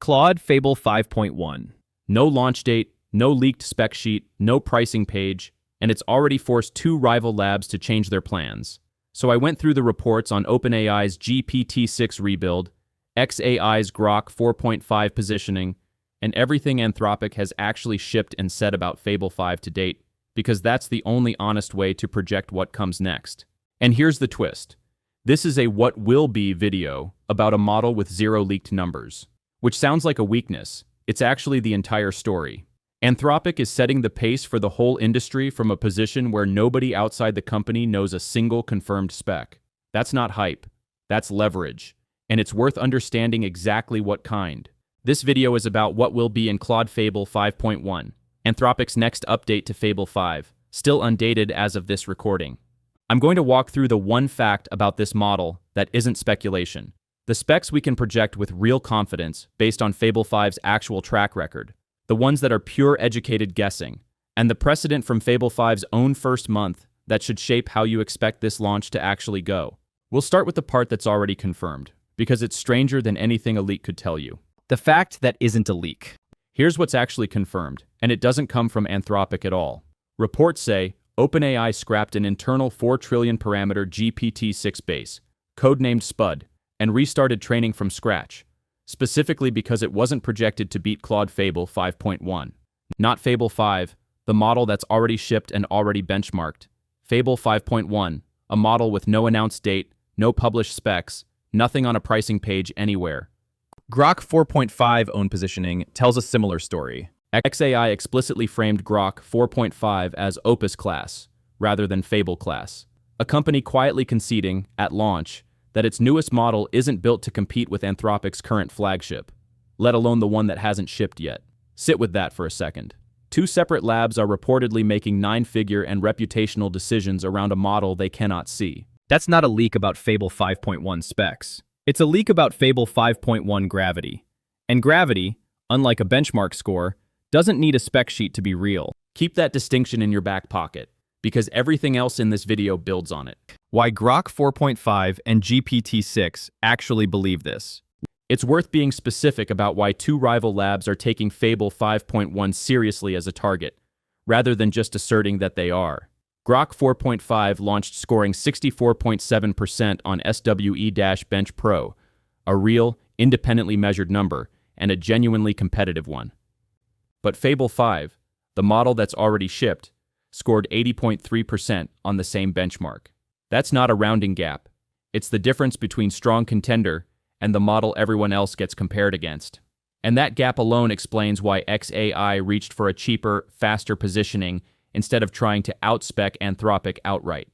Claude Fable 5.1. No launch date, no leaked spec sheet, no pricing page, and it's already forced two rival labs to change their plans. So I went through the reports on OpenAI's GPT-6 rebuild, xAI's Grok 4.5 positioning, and everything Anthropic has actually shipped and said about Fable 5 to date, because that's the only honest way to project what comes next. And here's the twist. This is a what will be video about a model with zero leaked numbers. Which sounds like a weakness. It's actually the entire story. Anthropic is setting the pace for the whole industry from a position where nobody outside the company knows a single confirmed spec. That's not hype. That's leverage. And it's worth understanding exactly what kind. This video is about what will be in Claude Fable 5.1, Anthropic's next update to Fable 5, still undated as of this recording. I'm going to walk through the one fact about this model that isn't speculation. The specs we can project with real confidence based on Fable 5's actual track record, the ones that are pure educated guessing, and the precedent from Fable 5's own first month that should shape how you expect this launch to actually go. We'll start with the part that's already confirmed, because it's stranger than anything a leak could tell you. The fact that isn't a leak. Here's what's actually confirmed, and it doesn't come from Anthropic at all. Reports say OpenAI scrapped an internal 4 trillion parameter GPT-6 base, codenamed SPUD, and restarted training from scratch, specifically because it wasn't projected to beat Claude Fable 5.1. Not Fable 5, the model that's already shipped and already benchmarked. Fable 5.1, a model with no announced date, no published specs, nothing on a pricing page anywhere. Grok 4.5 own positioning tells a similar story. xAI explicitly framed Grok 4.5 as Opus class, rather than Fable class. A company quietly conceding, at launch, that its newest model isn't built to compete with Anthropic's current flagship, let alone the one that hasn't shipped yet. Sit with that for a second. Two separate labs are reportedly making 9-figure and reputational decisions around a model they cannot see. That's not a leak about Fable 5.1 specs. It's a leak about Fable 5.1 gravity. And gravity, unlike a benchmark score, doesn't need a spec sheet to be real. Keep that distinction in your back pocket, because everything else in this video builds on it. Why Grok 4.5 and GPT-6 actually believe this. It's worth being specific about why two rival labs are taking Fable 5.1 seriously as a target, rather than just asserting that they are. Grok 4.5 launched scoring 64.7% on SWE-Bench Pro, a real, independently measured number, and a genuinely competitive one. But Fable 5, the model that's already shipped, scored 80.3% on the same benchmark. That's not a rounding gap. It's the difference between strong contender and the model everyone else gets compared against. And that gap alone explains why xAI reached for a cheaper, faster positioning instead of trying to outspec Anthropic outright.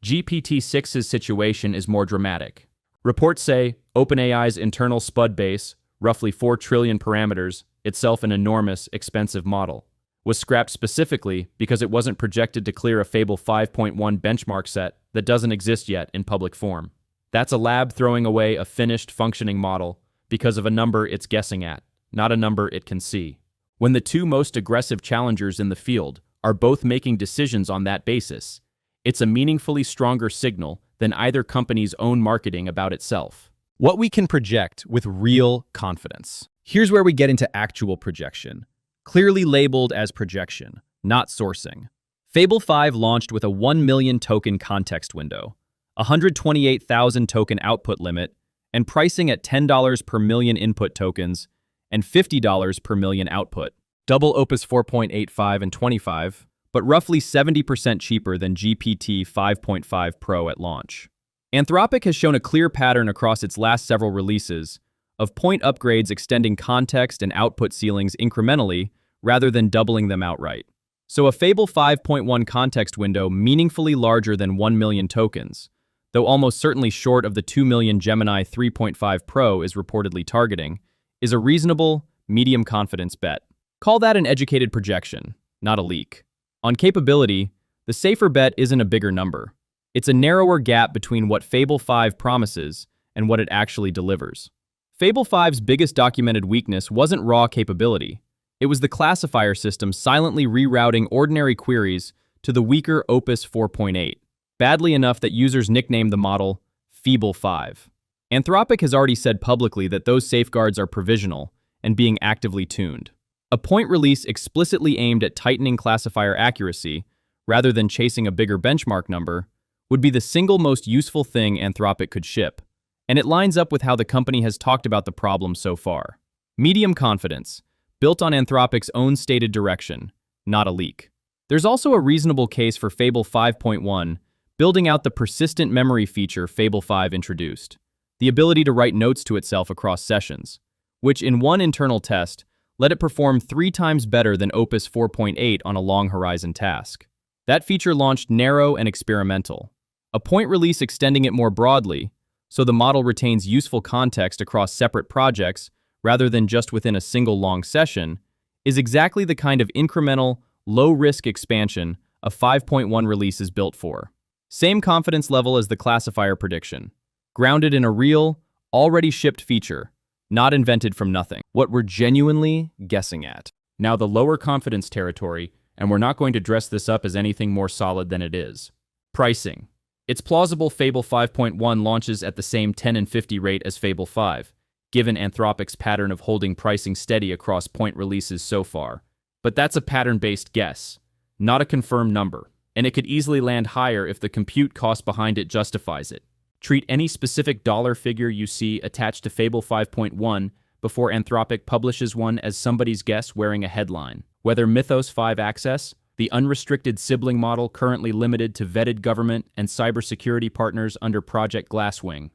GPT-6's situation is more dramatic. Reports say OpenAI's internal SPUD base, roughly 4 trillion parameters, itself an enormous, expensive model, was scrapped specifically because it wasn't projected to clear a Fable 5.1 benchmark set that doesn't exist yet in public form. That's a lab throwing away a finished, functioning model because of a number it's guessing at, not a number it can see. When the two most aggressive challengers in the field are both making decisions on that basis, it's a meaningfully stronger signal than either company's own marketing about itself. What we can project with real confidence. Here's where we get into actual projection. Clearly labeled as projection, not sourcing. Fable 5 launched with a 1 million token context window, 128,000 token output limit, and pricing at $10 per million input tokens and $50 per million output. Double Opus 4.85 and 25, but roughly 70% cheaper than GPT 5.5 Pro at launch. Anthropic has shown a clear pattern across its last several releases of point upgrades extending context and output ceilings incrementally rather than doubling them outright. So a Fable 5.1 context window meaningfully larger than 1 million tokens, though almost certainly short of the 2 million Gemini 3.5 Pro is reportedly targeting, is a reasonable, medium confidence bet. Call that an educated projection, not a leak. On capability, the safer bet isn't a bigger number. It's a narrower gap between what Fable 5 promises and what it actually delivers. Fable 5's biggest documented weakness wasn't raw capability. It was the classifier system silently rerouting ordinary queries to the weaker Opus 4.8, badly enough that users nicknamed the model Fable 5. Anthropic has already said publicly that those safeguards are provisional and being actively tuned. A point release explicitly aimed at tightening classifier accuracy, rather than chasing a bigger benchmark number, would be the single most useful thing Anthropic could ship, and it lines up with how the company has talked about the problem so far. Medium confidence, built on Anthropic's own stated direction, not a leak. There's also a reasonable case for Fable 5.1, building out the persistent memory feature Fable 5 introduced, the ability to write notes to itself across sessions, which in one internal test let it perform 3 times better than Opus 4.8 on a long horizon task. That feature launched narrow and experimental. A point release extending it more broadly, so the model retains useful context across separate projects rather than just within a single long session, is exactly the kind of incremental, low-risk expansion a 5.1 release is built for. Same confidence level as the classifier prediction, grounded in a real, already shipped feature, not invented from nothing. What we're genuinely guessing at. Now the lower confidence territory, and we're not going to dress this up as anything more solid than it is. Pricing. It's plausible Fable 5.1 launches at the same 10 and 50 rate as Fable 5, given Anthropic's pattern of holding pricing steady across point releases so far. But that's a pattern-based guess, not a confirmed number, and it could easily land higher if the compute cost behind it justifies it. Treat any specific dollar figure you see attached to Fable 5.1 before Anthropic publishes one as somebody's guess wearing a headline. Whether Mythos 5 Access, the unrestricted sibling model currently limited to vetted government and cybersecurity partners under Project Glasswing,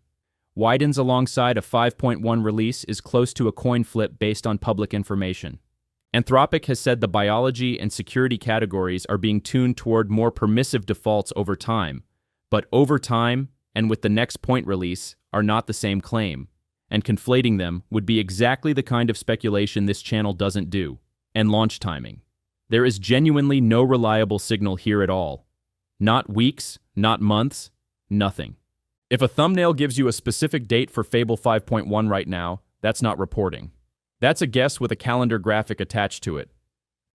widens alongside a 5.1 release is close to a coin flip based on public information. Anthropic has said the biology and security categories are being tuned toward more permissive defaults over time, but over time and with the next point release are not the same claim, and conflating them would be exactly the kind of speculation this channel doesn't do. And launch timing. There is genuinely no reliable signal here at all. Not weeks, not months, nothing. If a thumbnail gives you a specific date for Fable 5.1 right now, that's not reporting. That's a guess with a calendar graphic attached to it.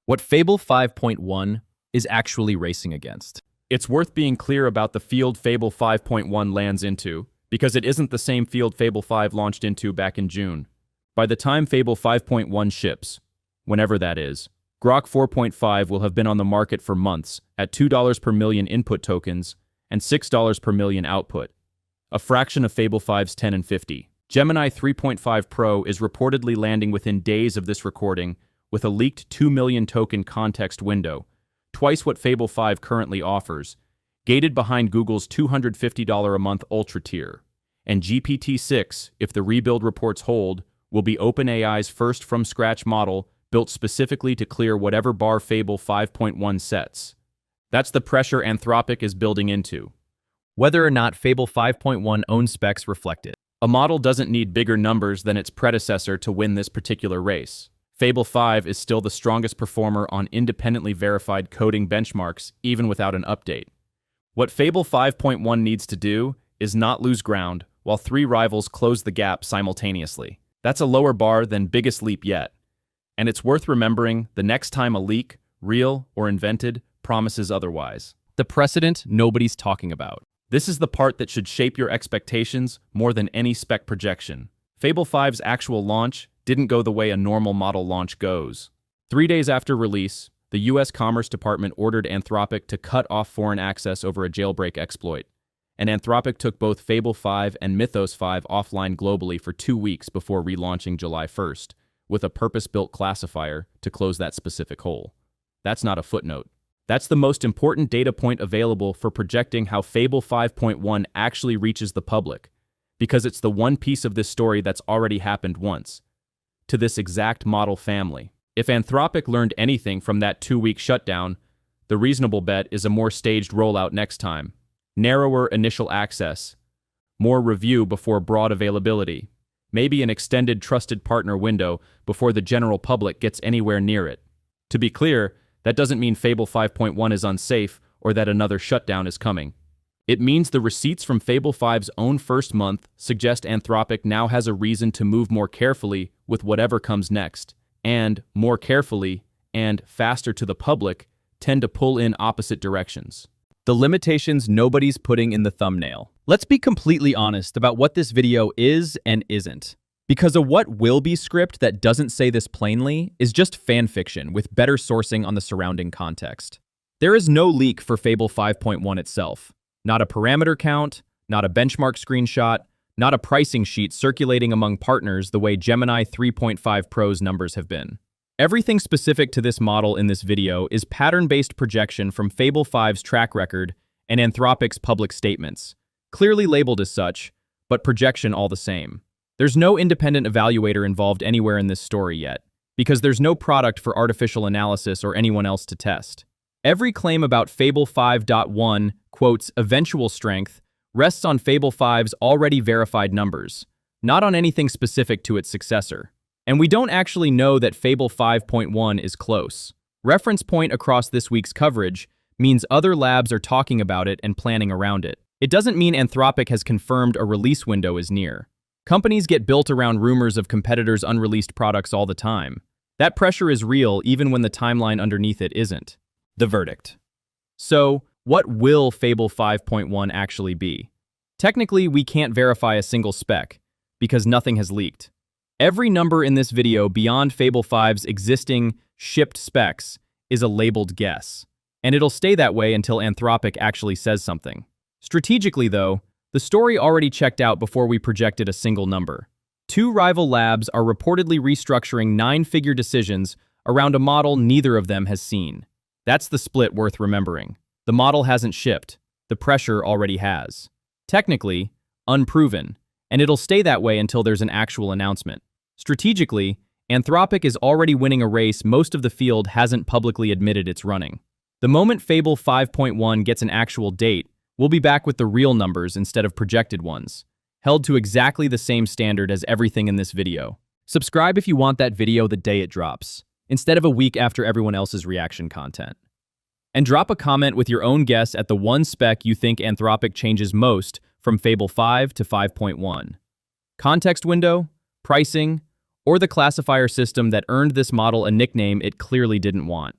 What Fable 5.1 is actually racing against. It's worth being clear about the field Fable 5.1 lands into, because it isn't the same field Fable 5 launched into back in June. By the time Fable 5.1 ships, whenever that is, Grok 4.5 will have been on the market for months at $2 per million input tokens and $6 per million output, a fraction of Fable 5's 10 and 50. Gemini 3.5 Pro is reportedly landing within days of this recording with a leaked 2 million token context window, twice what Fable 5 currently offers, gated behind Google's $250 a month Ultra tier. And GPT-6, if the rebuild reports hold, will be OpenAI's first from-scratch model built specifically to clear whatever bar Fable 5.1 sets. That's the pressure Anthropic is building into. Whether or not Fable 5.1 own specs reflect it. A model doesn't need bigger numbers than its predecessor to win this particular race. Fable 5 is still the strongest performer on independently verified coding benchmarks, even without an update. What Fable 5.1 needs to do is not lose ground, while 3 rivals close the gap simultaneously. That's a lower bar than biggest leap yet. And it's worth remembering the next time a leak, real or invented, promises otherwise. The precedent nobody's talking about. This is the part that should shape your expectations more than any spec projection. Fable 5's actual launch didn't go the way a normal model launch goes. 3 days after release, the US Commerce Department ordered Anthropic to cut off foreign access over a jailbreak exploit, and Anthropic took both Fable 5 and Mythos 5 offline globally for 2 weeks before relaunching July 1st, with a purpose-built classifier to close that specific hole. That's not a footnote. That's the most important data point available for projecting how Fable 5.1 actually reaches the public, because it's the one piece of this story that's already happened once, to this exact model family. If Anthropic learned anything from that 2-week shutdown, the reasonable bet is a more staged rollout next time. Narrower initial access, more review before broad availability, maybe an extended trusted partner window before the general public gets anywhere near it. To be clear, that doesn't mean Fable 5.1 is unsafe or that another shutdown is coming. It means the receipts from Fable 5's own first month suggest Anthropic now has a reason to move more carefully with whatever comes next, and more carefully and faster to the public tend to pull in opposite directions. The limitations nobody's putting in the thumbnail. Let's be completely honest about what this video is and isn't. Because a what will be script that doesn't say this plainly is just fan fiction with better sourcing on the surrounding context. There is no leak for Fable 5.1 itself. Not a parameter count, not a benchmark screenshot, not a pricing sheet circulating among partners the way Gemini 3.5 Pro's numbers have been. Everything specific to this model in this video is pattern-based projection from Fable 5's track record and Anthropic's public statements, clearly labeled as such, but projection all the same. There's no independent evaluator involved anywhere in this story yet, because there's no product for artificial analysis or anyone else to test. Every claim about Fable 5.1, quotes, eventual strength, rests on Fable 5's already verified numbers, not on anything specific to its successor. And we don't actually know that Fable 5.1 is close. Reference point across this week's coverage means other labs are talking about it and planning around it. It doesn't mean Anthropic has confirmed a release window is near. Companies get built around rumors of competitors' unreleased products all the time. That pressure is real even when the timeline underneath it isn't. The verdict. So, what will Fable 5.1 actually be? Technically, we can't verify a single spec, because nothing has leaked. Every number in this video beyond Fable 5's existing, shipped specs is a labeled guess, and it'll stay that way until Anthropic actually says something. Strategically, though, the story already checked out before we projected a single number. Two rival labs are reportedly restructuring 9-figure decisions around a model neither of them has seen. That's the split worth remembering. The model hasn't shipped. The pressure already has. Technically, unproven, and it'll stay that way until there's an actual announcement. Strategically, Anthropic is already winning a race most of the field hasn't publicly admitted it's running. The moment Fable 5.1 gets an actual date, we'll be back with the real numbers instead of projected ones, held to exactly the same standard as everything in this video. Subscribe if you want that video the day it drops, instead of a week after everyone else's reaction content. And drop a comment with your own guess at the one spec you think Anthropic changes most from Fable 5 to 5.1. Context window, pricing, or the classifier system that earned this model a nickname it clearly didn't want.